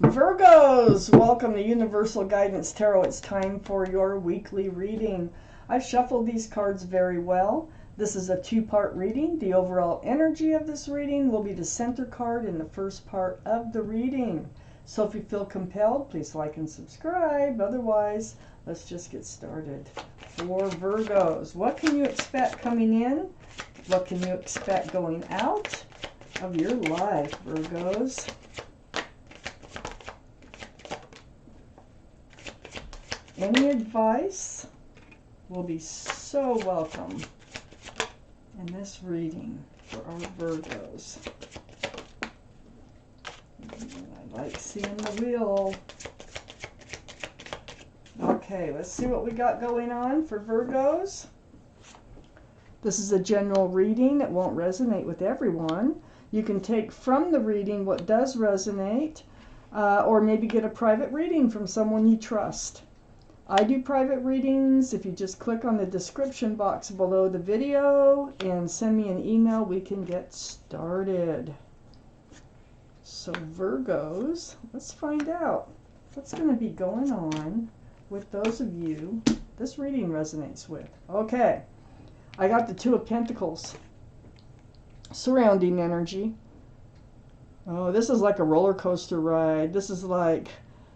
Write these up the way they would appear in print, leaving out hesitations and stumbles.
Virgos, welcome to Universal Guidance Tarot. It's time for your weekly reading. I've shuffled these cards very well. This is a two-part reading. The overall energy of this reading will be the center card in the first part of the reading. So if you feel compelled, please like and subscribe. Otherwise, let's just get started. For Virgos, what can you expect coming in? What can you expect going out of your life, Virgos? Any advice will be so welcome in this reading for our Virgos. I like seeing the wheel. Okay, let's see what we got going on for Virgos. This is a general reading. It won't resonate with everyone. You can take from the reading what does resonate, or maybe get a private reading from someone you trust. I do private readings. If you just click on the description box below the video and send me an email, we can get started. So Virgos, let's find out what's going to be going on with those of you this reading resonates with. Okay, I got the Two of Pentacles, surrounding energy. Oh, this is like a roller coaster ride. This is like,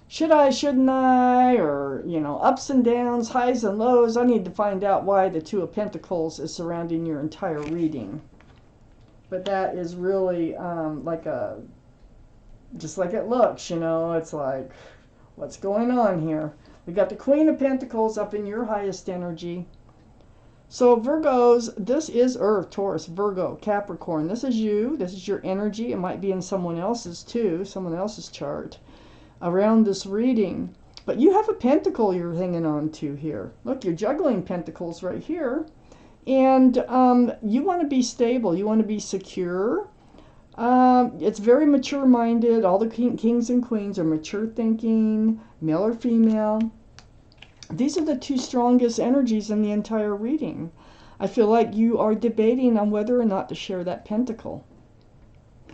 should I, shouldn't I, or, you know, ups and downs, highs and lows. I need to find out why the Two of Pentacles is surrounding your entire reading. But that is really just like it looks, you know. It's like, what's going on here? We got the Queen of Pentacles up in your highest energy. So Virgos, this is Earth, Taurus, Virgo, Capricorn. This is you. This is your energy. It might be in someone else's too, someone else's chart around this reading. But you have a pentacle you're hanging on to here. Look, you're juggling pentacles right here. And you want to be stable. You want to be secure. It's very mature-minded. All the kings and queens are mature thinking, male or female. These are the two strongest energies in the entire reading. I feel like you are debating on whether or not to share that pentacle.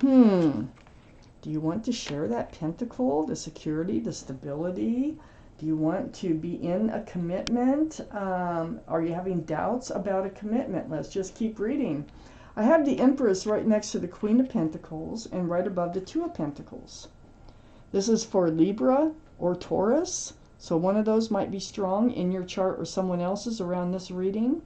Do you want to share that pentacle, the security, the stability? Do you want to be in a commitment? Are you having doubts about a commitment? Let's just keep reading. I have the Empress right next to the Queen of Pentacles and right above the Two of Pentacles. This is for Libra or Taurus. So one of those might be strong in your chart or someone else's around this reading.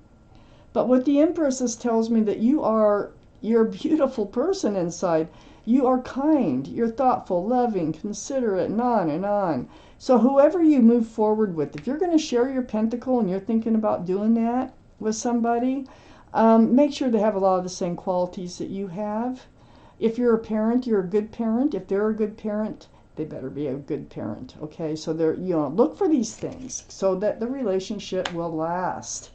But what the Empress tells me that you're a beautiful person inside. You are kind, you're thoughtful, loving, considerate, and on and on. So whoever you move forward with, if you're going to share your pentacle and you're thinking about doing that with somebody, make sure they have a lot of the same qualities that you have. If you're a parent, you're a good parent. If they're a good parent, they better be a good parent. Okay, so look for these things so that the relationship will last.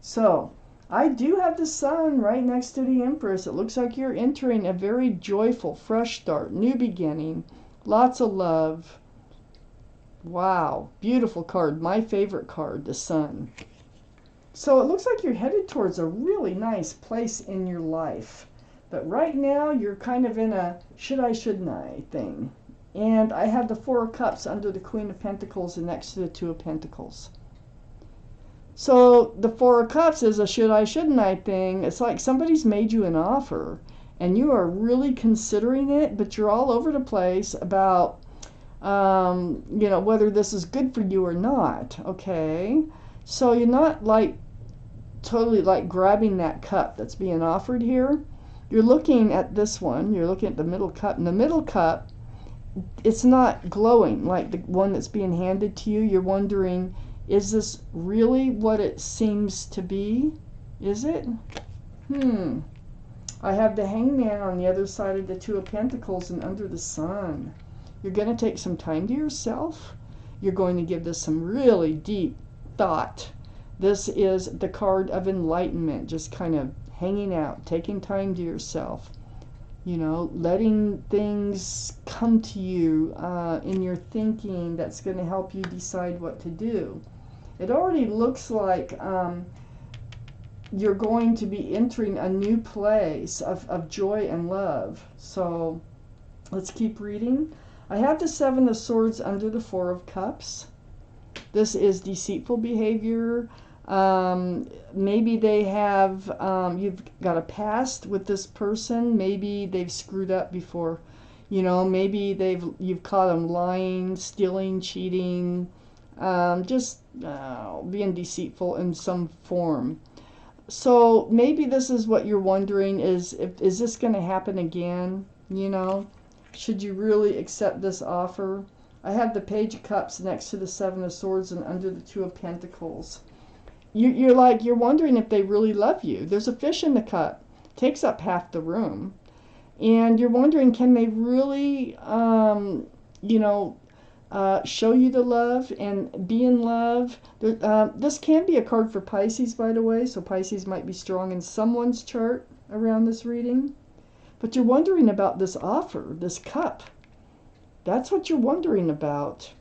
So I do have the Sun right next to the Empress. It looks like you're entering a very joyful, fresh start, new beginning, lots of love. Wow, beautiful card. My favorite card, the Sun. So it looks like you're headed towards a really nice place in your life. But right now, you're kind of in a should I, shouldn't I thing. And I have the Four of Cups under the Queen of Pentacles and next to the Two of Pentacles. So the Four of Cups is a should I, shouldn't I thing. It's like somebody's made you an offer and you are really considering it, but you're all over the place about, whether this is good for you or not. Okay. So you're not like totally like grabbing that cup that's being offered here. You're looking at this one. You're looking at the middle cup. And the middle cup, it's not glowing like the one that's being handed to you. You're wondering, is this really what it seems to be? Is it? I have the Hangman on the other side of the Two of Pentacles and under the Sun. You're going to take some time to yourself. You're going to give this some really deep thought. This is the card of enlightenment, just kind of hanging out, taking time to yourself. You know, letting things come to you in your thinking that's going to help you decide what to do. It already looks like you're going to be entering a new place of joy and love. So let's keep reading. I have the Seven of Swords under the Four of Cups. This is deceitful behavior. Maybe they have, you've got a past with this person. Maybe they've screwed up before. You know, maybe you've caught them lying, stealing, cheating, just being deceitful in some form. So maybe this is what you're wondering is this going to happen again? You know, should you really accept this offer? I have the Page of Cups next to the Seven of Swords and under the Two of Pentacles. You're wondering if they really love you. There's a fish in the cup. Takes up half the room. And you're wondering, can they really, show you the love and be in love? This can be a card for Pisces, by the way. So Pisces might be strong in someone's chart around this reading. But you're wondering about this offer, this cup. That's what you're wondering about.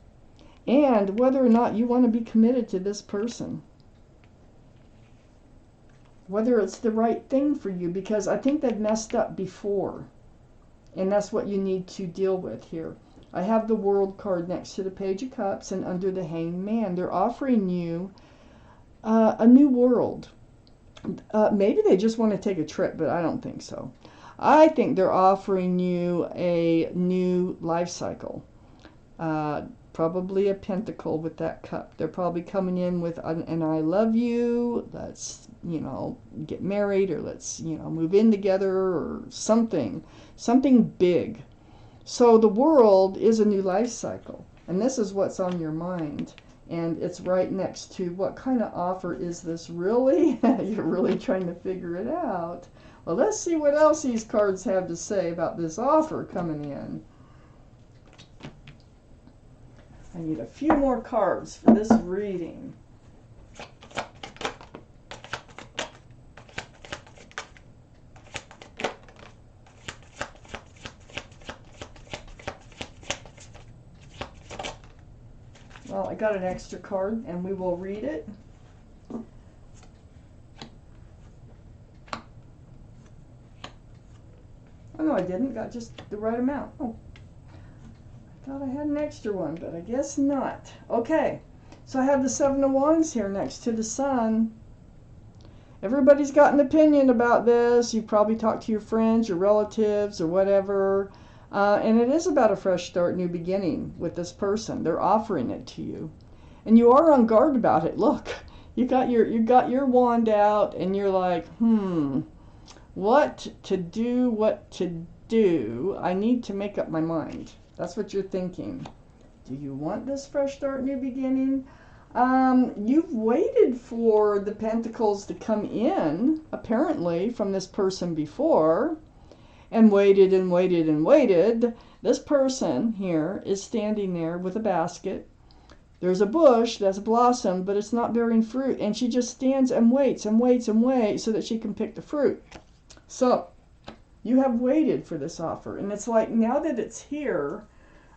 And whether or not you want to be committed to this person. Whether it's the right thing for you, because I think they've messed up before. And that's what you need to deal with here. I have the World card next to the Page of Cups and under the Hanged Man. They're offering you a new world. Maybe they just want to take a trip, but I don't think so. I think they're offering you a new life cycle. Probably a pentacle with that cup. They're probably coming in with an I love you, let's, get married, or let's, move in together, or something big. So the World is a new life cycle, and this is what's on your mind, and it's right next to what kind of offer is this really? You're really trying to figure it out. Well, let's see what else these cards have to say about this offer coming in. I need a few more cards for this reading. Well, I got an extra card and we will read it. Oh no, I didn't. Got just the right amount. Oh. Thought I had an extra one, but I guess not. Okay, so I have the Seven of Wands here next to the Sun. Everybody's got an opinion about this. You've probably talked to your friends, your relatives, or whatever. And it is about a fresh start, new beginning with this person. They're offering it to you. And you are on guard about it. Look, you got your wand out, and you're like, what to do? I need to make up my mind. That's what you're thinking. Do you want this fresh start, new beginning? You've waited for the Pentacles to come in, apparently, from this person before, and waited and waited and waited. This person here is standing there with a basket. There's a bush that's blossomed, but it's not bearing fruit, and she just stands and waits and waits and waits so that she can pick the fruit. So, you have waited for this offer, and it's like now that it's here,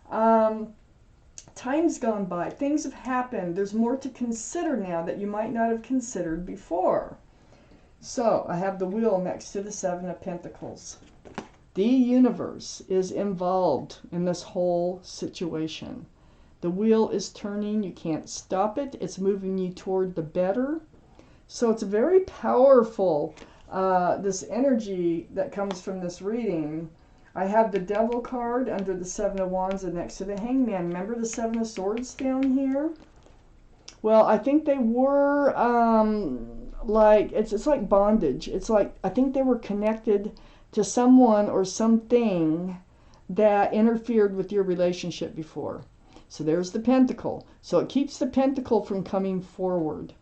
time's gone by, things have happened, there's more to consider now that you might not have considered before. So I have the Wheel next to the Seven of Pentacles. The universe is involved in this whole situation. The wheel is turning, you can't stop it, it's moving you toward the better. So it's very powerful. This energy that comes from this reading. I have the Devil card under the Seven of Wands and next to the Hanged Man. Remember the Seven of Swords down here? Well, I think they were like it's like bondage. It's like I think they were connected to someone or something that interfered with your relationship before. So there's the Pentacle. So it keeps the Pentacle from coming forward.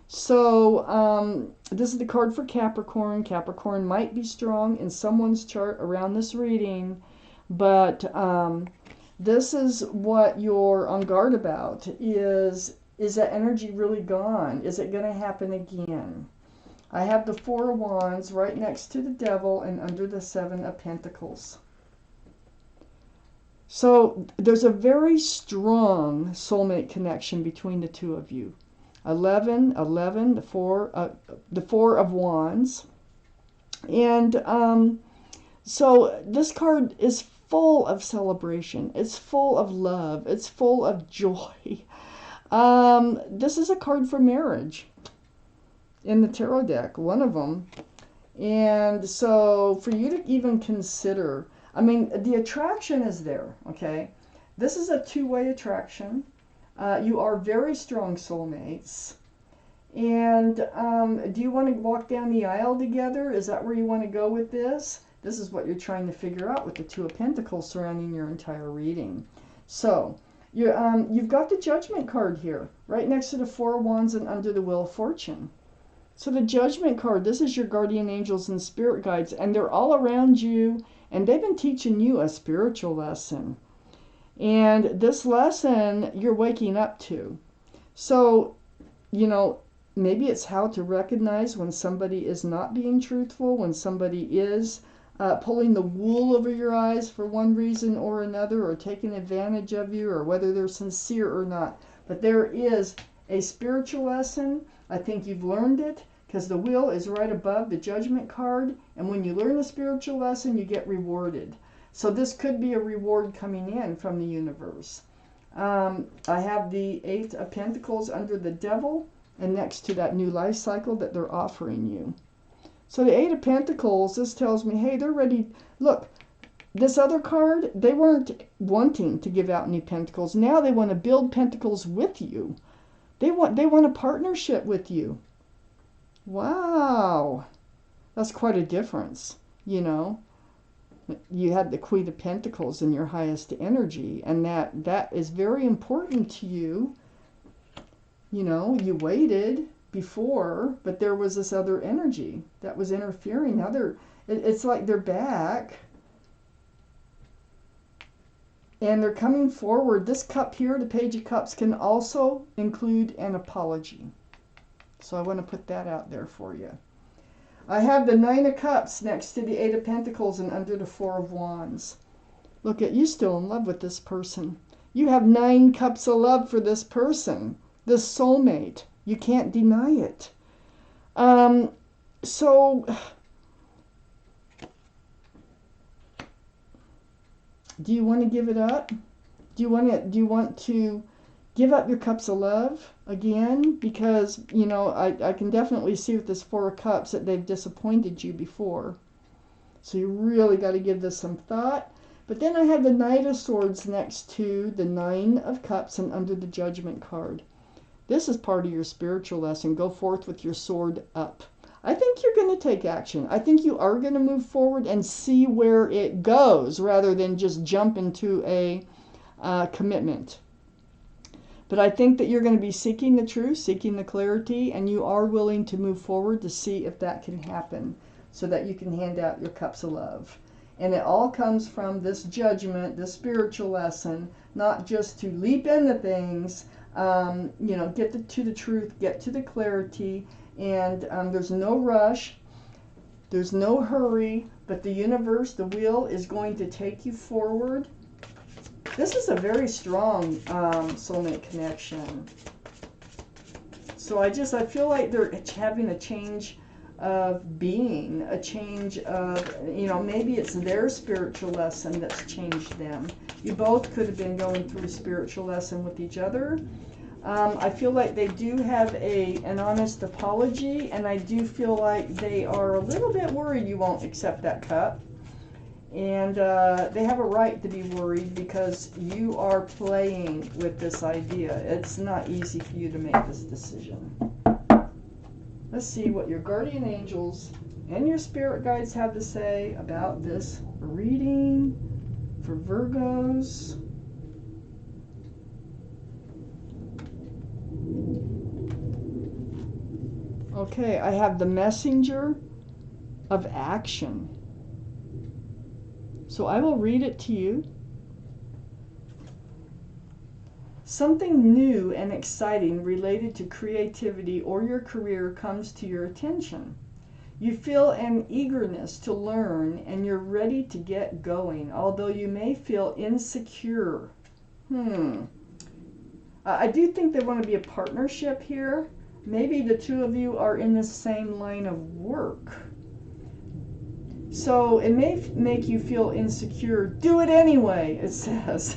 So this is the card for Capricorn. Capricorn might be strong in someone's chart around this reading, but this is what you're on guard about. Is that energy really gone? Is it going to happen again? I have the Four of Wands right next to the Devil and under the Seven of Pentacles. So there's a very strong soulmate connection between the two of you. 11, the Four of Wands. And so this card is full of celebration. It's full of love. It's full of joy. This is a card for marriage in the tarot deck, one of them. And so for you to even consider, I mean, the attraction is there, okay? This is a two-way attraction. You are very strong soulmates. And do you want to walk down the aisle together? Is that where you want to go with this? This is what you're trying to figure out with the Two of Pentacles surrounding your entire reading. So you've got the Judgment card here, right next to the Four of Wands and under the Wheel of Fortune. So the Judgment card, this is your guardian angels and spirit guides, and they're all around you, and they've been teaching you a spiritual lesson. And this lesson you're waking up to. So, you know, maybe it's how to recognize when somebody is not being truthful, when somebody is pulling the wool over your eyes for one reason or another, or taking advantage of you, or whether they're sincere or not. But there is a spiritual lesson. I think you've learned it, because the wheel is right above the Judgment card, and when you learn a spiritual lesson, you get rewarded. So this could be a reward coming in from the universe. I have the Eight of Pentacles under the Devil, and next to that new life cycle that they're offering you. So the Eight of Pentacles, this tells me, hey, they're ready. Look, this other card, they weren't wanting to give out any pentacles. Now they want to build pentacles with you. They want a partnership with you. Wow. That's quite a difference, you know. You had the Queen of Pentacles in your highest energy, and that is very important to you. You know, you waited before, but there was this other energy that was interfering. Now it's like they're back, and they're coming forward. This cup here, the Page of Cups, can also include an apology. So I want to put that out there for you. I have the Nine of Cups next to the Eight of Pentacles and under the Four of Wands. Look at you, still in love with this person. You have 9 cups of love for this person, this soulmate. You can't deny it. So do you want to give it up? Do you want to give up your cups of love again? Because, you know, I can definitely see with this Four of Cups that they've disappointed you before. So you really got to give this some thought. But then I have the Knight of Swords next to the Nine of Cups and under the Judgment card. This is part of your spiritual lesson. Go forth with your sword up. I think you're going to take action. I think you are going to move forward and see where it goes rather than just jump into a commitment. But I think that you're going to be seeking the truth, seeking the clarity, and you are willing to move forward to see if that can happen so that you can hand out your cups of love. And it all comes from this judgment, this spiritual lesson, not just to leap into things, you know, get to the truth, get to the clarity, and there's no rush, there's no hurry, but the universe, the wheel, is going to take you forward. This is a very strong soulmate connection. So I feel like they're having a change of being, a change of, you know, maybe it's their spiritual lesson that's changed them. You both could have been going through a spiritual lesson with each other. I feel like they do have an honest apology, and I do feel like they are a little bit worried you won't accept that cup. And they have a right to be worried because you are playing with this idea. It's not easy for you to make this decision. Let's see what your guardian angels and your spirit guides have to say about this reading for Virgos. Okay, I have the messenger of action. So I will read it to you. Something new and exciting related to creativity or your career comes to your attention. You feel an eagerness to learn and you're ready to get going, although you may feel insecure. I do think they want to be a partnership here. Maybe the two of you are in the same line of work. So it may make you feel insecure. Do it anyway, it says.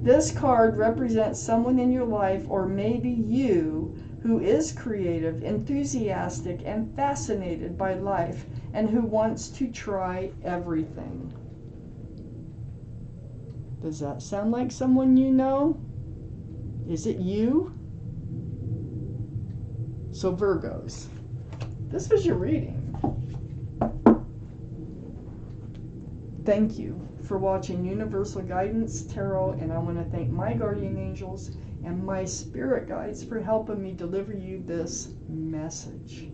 This card represents someone in your life, or maybe you, who is creative, enthusiastic, and fascinated by life, and who wants to try everything. Does that sound like someone you know? Is it you? So Virgos, this was your reading. Thank you for watching Universal Guidance Tarot, and I want to thank my guardian angels and my spirit guides for helping me deliver you this message.